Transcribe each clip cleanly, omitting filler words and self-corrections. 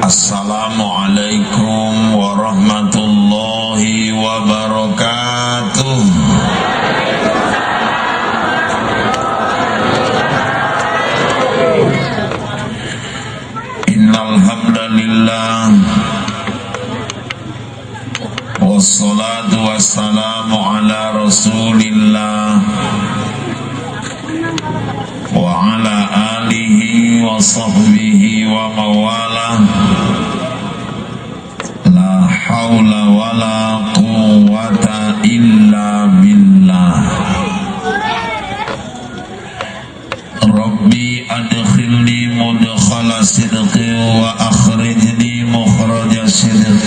Assalamualaikum warahmatullahi wabarakatuh. Innal hamdalillah wassalatu wassalamu ala rasulillah wa ala alihi wa sahbihi wa mawalah. La haula wa la quwwata illa billah. Rabbi adkhilni mudkhala sidqi wa akhrijni mukhraja sidq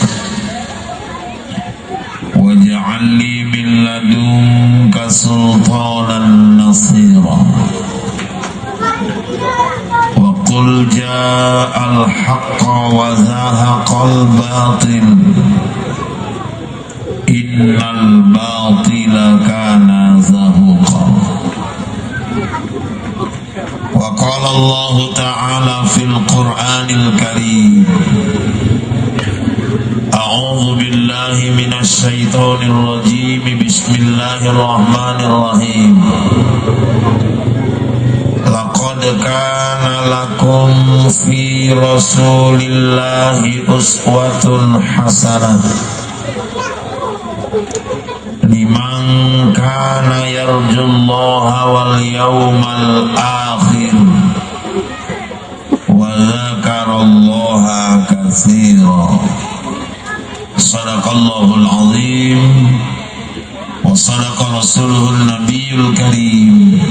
waj'alni min ladunka sultanan nasira. Qul ja'al haqqa wa zahaqal batil innal batila kana zahuqa. Wa qala Allah ta'ala fil Qur'anil Karim A'udzu billahi minasy syaithanir rajim. Bismillahirrahmanirrahim. Laqad kana lakum fi rasulillahi uswatun hasanah liman kana yarjullaha wal yawmal akhir wa dzakarallaha katsira. Sadaqallahul azim wa sadaqa rasuluhun nabiyul karim.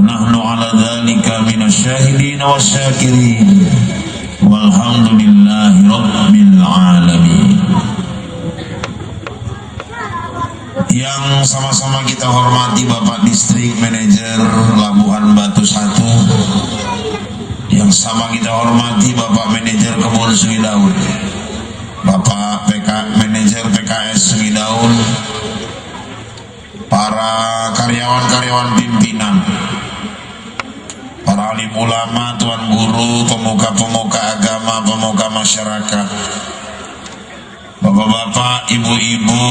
Nahnu ala dzalika minasyahidin wasyakirin walhamdulillahi rabbil alamin. Yang sama-sama kita hormati Bapak Distrik Manajer Labuhan Batu 1, yang sama kita hormati Bapak Manajer Kebun Sugidaun, Bapak Manajer PKS Sugidaun, para karyawan-karyawan pimpinan, para alim ulama, tuan guru, pemuka-pemuka agama, pemuka masyarakat, bapak-bapak, ibu-ibu,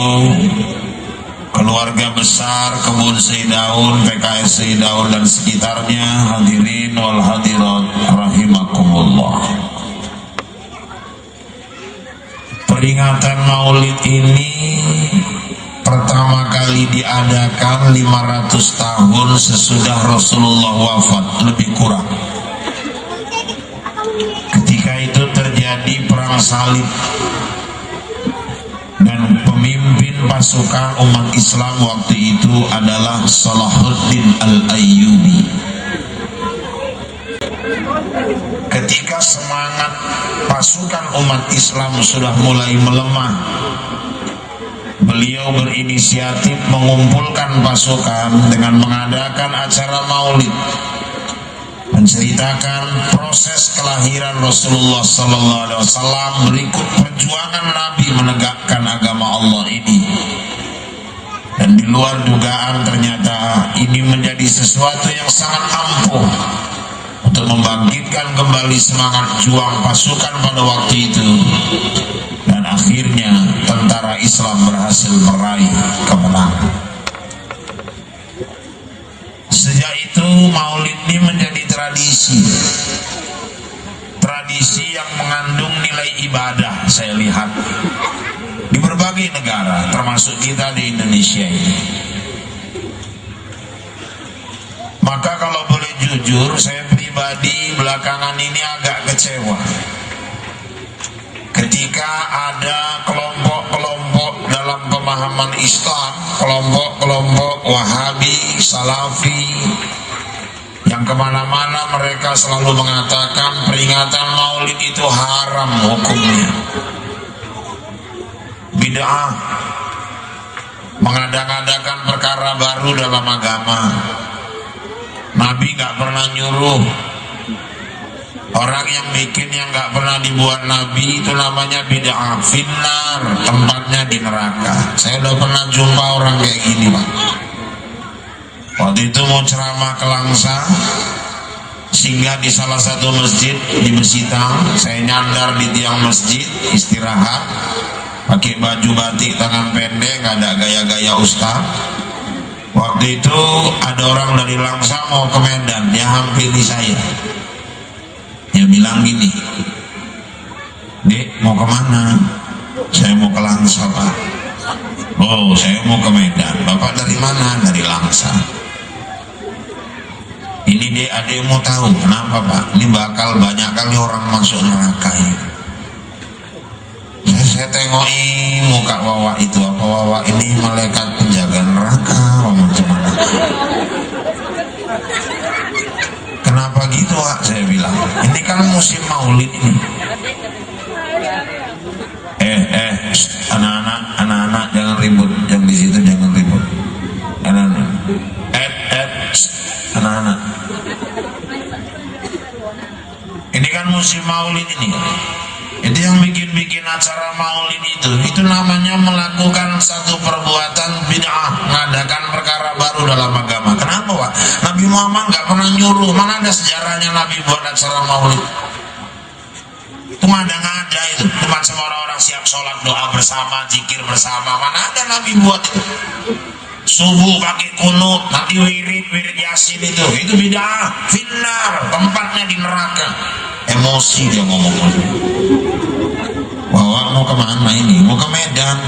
keluarga besar Kebun Seidaun, PKS Seidaun dan sekitarnya, hadirin wal hadirat rahimakumullah. Peringatan Maulid ini pertama kali diadakan 500 tahun sesudah Rasulullah wafat, lebih kurang. Ketika itu terjadi perang salib dan pemimpin pasukan umat Islam waktu itu adalah Salahuddin Al-Ayyubi. Ketika semangat pasukan umat Islam sudah mulai melemah, beliau berinisiatif mengumpulkan pasukan dengan mengadakan acara maulid, menceritakan proses kelahiran Rasulullah Sallallahu Alaihi Wasallam berikut perjuangan Nabi menegakkan agama Allah ini. Dan di luar dugaan ternyata ini menjadi sesuatu yang sangat ampuh untuk membangkitkan kembali semangat juang pasukan pada waktu itu. Dan akhirnya tentara Islam berhasil meraih kemenangan. Sejak itu maulid ini menjadi tradisi yang mengandung nilai ibadah. Saya lihat di berbagai negara, termasuk kita di Indonesia ini. Maka kalau boleh jujur, saya pribadi belakangan ini agak kecewa ketika ada kelompok-kelompok dalam pemahaman Islam, kelompok-kelompok Wahabi, Salafi, yang kemana-mana mereka selalu mengatakan peringatan maulid itu haram hukumnya, bid'ah, mengada-ngadakan perkara baru dalam agama. Nabi gak pernah nyuruh. Orang yang bikin yang gak pernah dibuat Nabi itu namanya bid'ah, finnar, tempatnya di neraka. Saya udah pernah jumpa orang kayak gini, Pak. Waktu itu mau ceramah ke Langsa, singgah di salah satu masjid di Besitang. Saya nyandar di tiang masjid istirahat, pakai baju batik tangan pendek, nggak ada gaya-gaya ustaz. Waktu itu ada orang dari Langsa mau ke Medan, dia hampiri saya. Dia bilang gini, "Dek, mau kemana?" "Saya mau ke Langsa, Pak." "Oh, saya mau ke Medan." "Bapak dari mana?" "Dari Langsa." "Ini Dek, adek mau tahu kenapa, Pak? Ini bakal banyak kali orang masuk neraka ini." Saya tengoki muka Wawa itu, apa Wawa ini malaikat penjaga neraka macam mana? "Kenapa gitu, Wak?" Saya bilang, "Ini kan musim maulid ini." Anak-anak jangan ribut, yang di situ jangan ribut. Anak-anak, anak-anak. Ini kan musim maulid ini. Itu yang bikin acara maulid itu namanya melakukan satu perbuatan bid'ah, mengadakan perkara baru dalam agama. Kenapa, Pak? Nabi Muhammad nggak pernah nyuruh. Mana ada sejarahnya Nabi buat acara maulid? Itu ngada-ngada itu, cuma sama orang-orang siap sholat, doa bersama, zikir bersama. Mana ada Nabi buat itu? Subuh pakai kunut, nanti wirid yasin itu bid'ah, finnar, tempatnya di neraka. Emosi dia ngomong. "Wawa mau kemana ini?" "Mau ke Medan."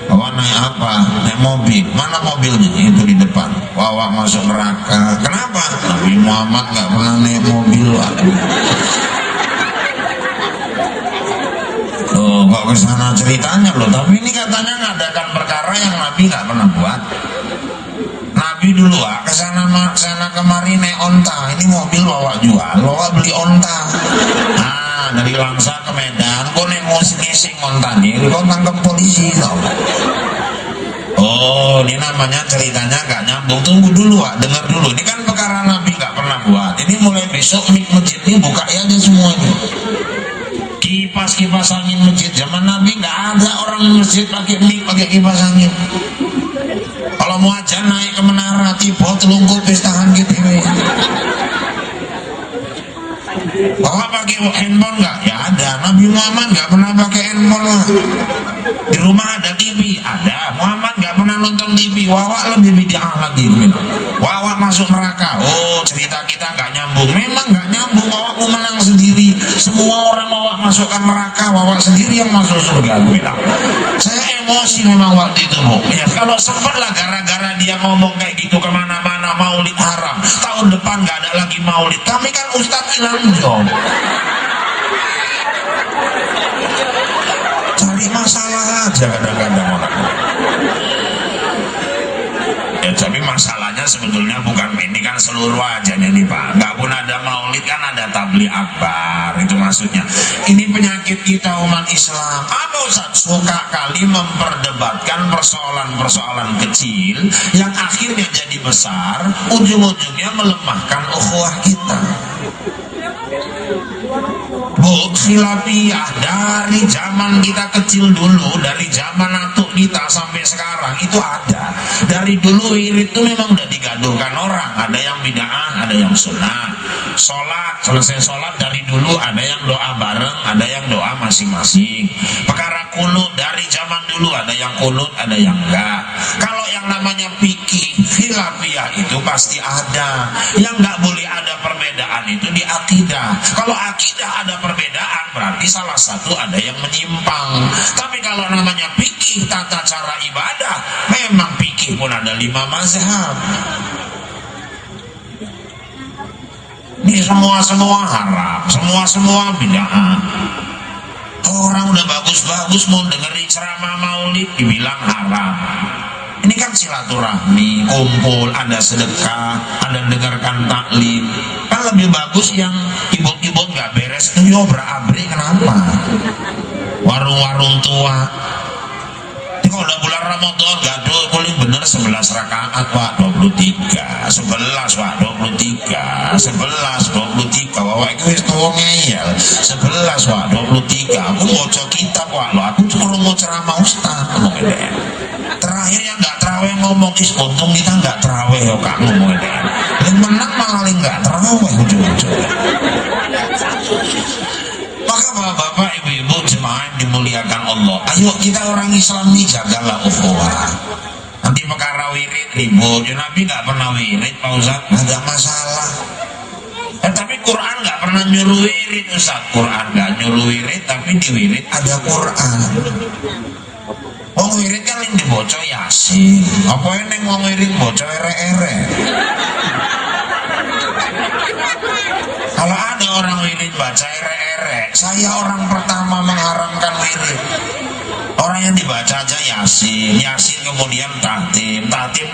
"Wawa naik apa?" "Naik mobil." "Mana mobilnya?" "Itu di depan." "Wawa masuk neraka." "Kenapa?" "Nabi Muhammad nggak pernah naik mobil." "Oh, kok ke sana ceritanya loh. Tapi ini katanya ngadakan perkara yang Nabi nggak pernah buat." Nabi dulu kesana kemari naik onta. Ini mobil Wawa jual, Wawa beli onta. Nah, dari Langsa ke Medan, kok naik ngising onta nih, kok tangkap polisi tau. Oh, ini namanya ceritanya nggak nyambung. Tunggu dulu, dengar dulu. Ini kan perkara Nabi nggak pernah buat. Ini mulai besok mik masjid ini buka aja semuanya. Kipas angin masjid zaman Nabi nggak ada orang masjid pakai mik, pakai kipas angin. Kalau mau aja naik ke menara tiba telungkup pistahan gitu. Bapak pakai handphone nggak? Ya ada. Nabi Muhammad nggak pernah pakai handphone lah. Di rumah ada TV, ada. Muhammad nggak pernah nonton TV. Wawa lebih bid'ah lagi. Wawa masuk neraka. Oh, cerita kita nggak nyambung. Memang nggak nyambung. Wawa mau menang sendiri. Semua orang Wawa masukkan neraka, Wawa sendiri yang masuk surga. Saya emosi memang waktu itu, Bu. Ya, kalau sempat lah gara-gara dia ngomong kayak gitu kemana-mana maulid haram. Tahun depan nggak ada lagi maulid. Kami kan Ustadz Inanjo. Cari masalah aja kadang-kadang orang. Ya, tapi masalahnya sebetulnya bukan ini kan seluruh aja nih Pak. Nggak pun ada maulid kan ada tabligh akbar, itu maksudnya. Ini penyakit kita umat Islam. Apa Ustaz? Suka kali memperdebatkan persoalan-persoalan kecil yang akhirnya jadi besar, ujung-ujungnya melemahkan ukhuwah kita. Bu, khilafiyah dari zaman kita kecil dulu, dari zaman atuk kita sampai sekarang itu ada. Dari dulu wirid itu memang udah digaduhkan orang. Ada yang bid'ah, ada yang sunnah. Sholat, selesai sholat dari dulu ada yang doa bareng, ada yang doa masing-masing. Perkara kunut dari zaman dulu ada yang kunut, ada yang enggak. Kalau yang namanya fikih khilafiyah itu pasti ada. Yang enggak boleh ada perbedaan itu di akidah. Kalau akidah ada perbedaan berarti salah satu ada yang menyimpang. Tapi kalau namanya fikih tata cara ibadah, memang fikih pun ada 5 mazhab. Ini semua haram, semua bid'ah. Orang udah bagus-bagus mau dengerin ceramah maulid dibilang haram. Ini kan silaturahmi, kumpul, ada sedekah, ada dengarkan taklim. Kan lebih bagus yang ibu-ibu nggak beres itu yo berabri. Kenapa? Warung-warung tua. Ini kalau udah bulan Ramadan gaduh kulit bener 11 rakaat Pak, 23, 11 Pak, 23, 11, 23. Wawa itu wis tuwa ngeyel. 11 Pak, 23. Aku mau kitab Pak, lo aku cuma mau ceramah ustaz. Terakhirnya nggak terawih ngomong is untung kita nggak terawih ya kak ngomong itu. Yang menang malah nggak terawih ujung-ujung. Maka bapak-bapak, ibu-ibu jemaah yang dimuliakan Allah, ayo kita orang Islam nih jagalah ukhuwah. Nanti perkara wirid ribut, ya Nabi nggak pernah wirid Pak Ustaz, nggak masalah. Tapi Quran nggak pernah nyuruh wirid Ustaz. Quran nggak nyuruh wirid, tapi di wirid ada Quran. Wong wirid kan yang dibaca Yasin. Apa yang wong wirid baca ere-ere? Kalau ada orang wirid baca ere-ere, saya orang pertama mengharamkan wirid. Orang yang dibaca aja Yasin, Yasin kemudian Tatim, Tatim